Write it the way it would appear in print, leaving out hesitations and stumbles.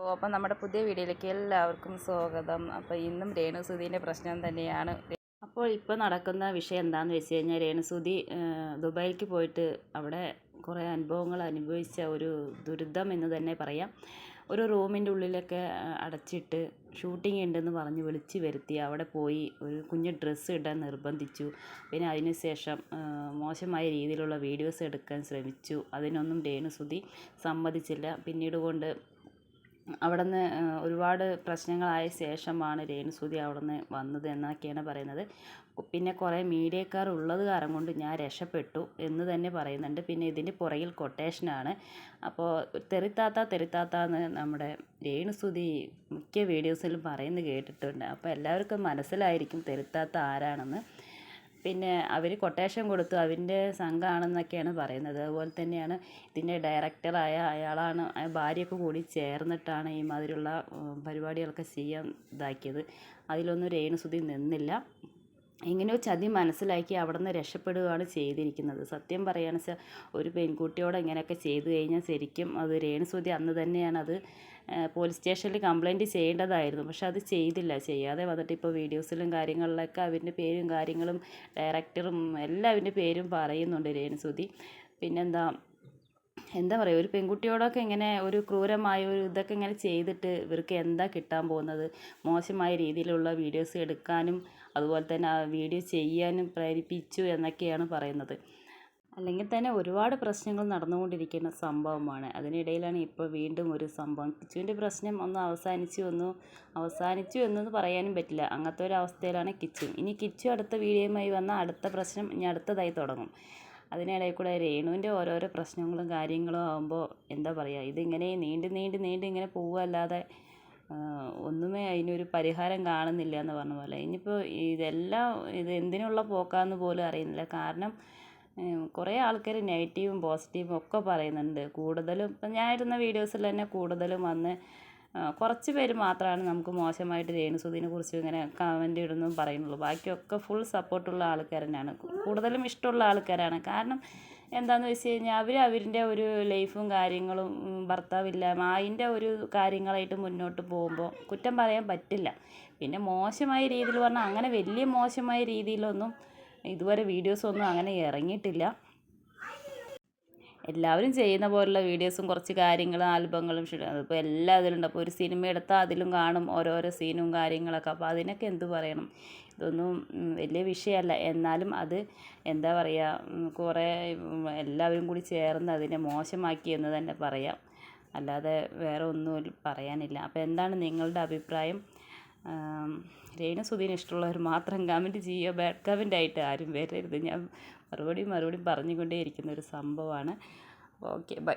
അപ്പം നമ്മുടെ പുതിയ വീഡിയോയിലേക്ക് എല്ലാവർക്കും സ്വാഗതം. അപ്പോൾ ഇന്നും രേണുസുധീൻ്റെ പ്രശ്നം തന്നെയാണ്. അപ്പോൾ ഇപ്പോൾ നടക്കുന്ന വിഷയം എന്താണെന്ന് വെച്ച് കഴിഞ്ഞാൽ രേണുസുധി ദുബായിക്ക് പോയിട്ട് അവിടെ കുറേ അനുഭവങ്ങൾ അനുഭവിച്ച ഒരു ദുരിതം എന്ന് തന്നെ പറയാം. ഒരു റൂമിൻ്റെ ഉള്ളിലൊക്കെ അടച്ചിട്ട് ഷൂട്ടിംഗ് ഉണ്ടെന്ന് പറഞ്ഞ് വിളിച്ച് വരുത്തി അവിടെ പോയി ഒരു കുഞ്ഞ് ഡ്രസ്സ് ഇടാൻ നിർബന്ധിച്ചു. പിന്നെ അതിനുശേഷം മോശമായ രീതിയിലുള്ള വീഡിയോസ് എടുക്കാൻ ശ്രമിച്ചു. അതിനൊന്നും രേണുസുധി സമ്മതിച്ചില്ല. പിന്നീട് കൊണ്ട് അവിടെ നിന്ന് ഒരുപാട് പ്രശ്നങ്ങളായ ശേഷമാണ് രേണുസുധി അവിടെ നിന്ന് വന്നത് എന്നൊക്കെയാണ് പറയുന്നത്. പിന്നെ കുറേ മീഡിയക്കാർ ഉള്ളത് കാരണം കൊണ്ട് ഞാൻ രക്ഷപ്പെട്ടു എന്ന് തന്നെ പറയുന്നുണ്ട്. പിന്നെ ഇതിൻ്റെ പുറകിൽ കൊട്ടേഷനാണ്. അപ്പോൾ തെറിത്താത്ത എന്ന് നമ്മുടെ രേണുസുധി മിക്ക വീഡിയോസിലും പറയുന്നത് കേട്ടിട്ടുണ്ട്. അപ്പോൾ എല്ലാവർക്കും മനസ്സിലായിരിക്കും തെറിത്താത്ത ആരാണെന്ന്. പിന്നെ അവർ കൊട്ടേഷൻ കൊടുത്തു അവൻ്റെ സംഘമാണെന്നൊക്കെയാണ് പറയുന്നത്. അതുപോലെ തന്നെയാണ് ഇതിൻ്റെ ഡയറക്ടറായ അയാളാണ് ഭാര്യയൊക്കെ കൂടി ചേർന്നിട്ടാണ് ഈ മാതിരിയുള്ള പരിപാടികളൊക്കെ ചെയ്യാൻ ഇതാക്കിയത്. അതിലൊന്നും രേണുസുധി നിന്നില്ല. എങ്ങനെയോ ചതി മനസ്സിലാക്കി അവിടെ നിന്ന് രക്ഷപ്പെടുകയാണ് ചെയ്തിരിക്കുന്നത്. സത്യം പറയുകയാണെന്ന് വെച്ചാൽ ഒരു പെൺകുട്ടിയോട് ഇങ്ങനെയൊക്കെ ചെയ്തു കഴിഞ്ഞാൽ ശരിക്കും അത് രേണുസുധി അന്ന് തന്നെയാണ് അത് പോലീസ് സ്റ്റേഷനിൽ കംപ്ലയിൻറ്റ് ചെയ്യേണ്ടതായിരുന്നു. പക്ഷെ അത് ചെയ്തില്ല. ചെയ്യാതെ വന്നിട്ട് ഇപ്പോൾ വീഡിയോസിലും കാര്യങ്ങളിലൊക്കെ അവൻ്റെ പേരും കാര്യങ്ങളും ഡയറക്ടറും എല്ലാവരുടെ പേരും പറയുന്നുണ്ട് രേണുസുധി. എന്താ പറയുക, ഒരു പെൺകുട്ടിയോടൊക്കെ ഇങ്ങനെ ഒരു ക്രൂരമായ ഒരു ഇതൊക്കെ ഇങ്ങനെ ചെയ്തിട്ട് ഇവർക്ക് എന്താ കിട്ടാൻ പോകുന്നത്? മോശമായ രീതിയിലുള്ള വീഡിയോസ് എടുക്കാനും അതുപോലെ തന്നെ ആ വീഡിയോ ചെയ്യാനും പ്രേരിപ്പിച്ചു എന്നൊക്കെയാണ് പറയുന്നത്. അല്ലെങ്കിൽ തന്നെ ഒരുപാട് പ്രശ്നങ്ങൾ നടന്നുകൊണ്ടിരിക്കുന്ന സംഭവമാണ്. അതിനിടയിലാണ് ഇപ്പോൾ വീണ്ടും ഒരു സംഭവം. കിച്ചുവിൻ്റെ പ്രശ്നം അവസാനിച്ചു എന്നൊന്നും പറയാനും പറ്റില്ല. അങ്ങനത്തെ ഒരു അവസ്ഥയിലാണ് കിച്ചു. ഇനി കിച്ചു അടുത്ത വീഡിയോയുമായി വന്നാൽ അടുത്ത പ്രശ്നം ഇനി അടുത്തതായി തുടങ്ങും. അതിനിടയിൽ കൂടെ രേണുവിൻ്റെ ഓരോരോ പ്രശ്നങ്ങളും കാര്യങ്ങളും ആകുമ്പോൾ എന്താ പറയുക, ഇതിങ്ങനെ നീണ്ട് ഇങ്ങനെ പോവുകയല്ലാതെ ഒന്നുമേ അതിനൊരു പരിഹാരം കാണുന്നില്ല എന്ന് പറഞ്ഞ പോലെ. ഇനിയിപ്പോൾ ഇത് എന്തിനുള്ള പോക്കാന്ന് പോലും അറിയുന്നില്ല. കാരണം കുറേ ആൾക്കാർ നെഗറ്റീവും പോസിറ്റീവും ഒക്കെ പറയുന്നുണ്ട്. കൂടുതലും ഇപ്പം ഞാൻ ഇടുന്ന വീഡിയോസിൽ തന്നെ കൂടുതലും വന്ന് കുറച്ച് പേര് മാത്രമാണ് നമുക്ക് മോശമായിട്ട് രേണുസുധീനെ കുറിച്ച് ഇങ്ങനെ കമൻ്റ് ഇടുന്നതും പറയുന്നുള്ളൂ. ബാക്കിയൊക്കെ ഫുൾ സപ്പോർട്ടുള്ള ആൾക്കാർ തന്നെയാണ്, കൂടുതലും ഇഷ്ടമുള്ള ആൾക്കാരാണ്. കാരണം എന്താണെന്ന് വെച്ച് കഴിഞ്ഞാൽ അവരുടെ ഒരു ലൈഫും കാര്യങ്ങളും ഭർത്താവില്ലായ്മ അതിൻ്റെ ഒരു കാര്യങ്ങളായിട്ട് മുന്നോട്ട് പോകുമ്പോൾ കുറ്റം പറയാൻ പറ്റില്ല. പിന്നെ മോശമായ രീതിയിൽ പറഞ്ഞാൽ അങ്ങനെ വലിയ മോശമായ രീതിയിലൊന്നും ഇതുവരെ വീഡിയോസൊന്നും അങ്ങനെ ഇറങ്ങിയിട്ടില്ല. എല്ലാവരും ചെയ്യുന്ന പോലുള്ള വീഡിയോസും കുറച്ച് കാര്യങ്ങളും ആൽബങ്ങളും അതിപ്പോൾ എല്ലാ അതിലുണ്ട്. അപ്പോൾ ഒരു സിനിമ എടുത്താൽ അതിലും കാണും ഓരോരോ സീനും കാര്യങ്ങളൊക്കെ. അപ്പോൾ അതിനൊക്കെ എന്ത് പറയണം, ഇതൊന്നും വലിയ വിഷയമല്ല. എന്നാലും അത് എന്താ പറയുക, കുറേ എല്ലാവരും കൂടി ചേർന്ന് അതിനെ മോശമാക്കി എന്ന് തന്നെ പറയാം. അല്ലാതെ വേറെ ഒന്നും പറയാനില്ല. അപ്പോൾ എന്താണ് നിങ്ങളുടെ അഭിപ്രായം? രേണുസുധീന് ഇഷ്ടമുള്ളവർ മാത്രം കമൻറ്റ് ചെയ്യുക. ബാഡ് കമൻ്റ് ആയിട്ട് ആരും വരരുത്. ഞാൻ മറുപടി പറഞ്ഞുകൊണ്ടേ ഇരിക്കുന്ന ഒരു സംഭവമാണ്. Okay, by.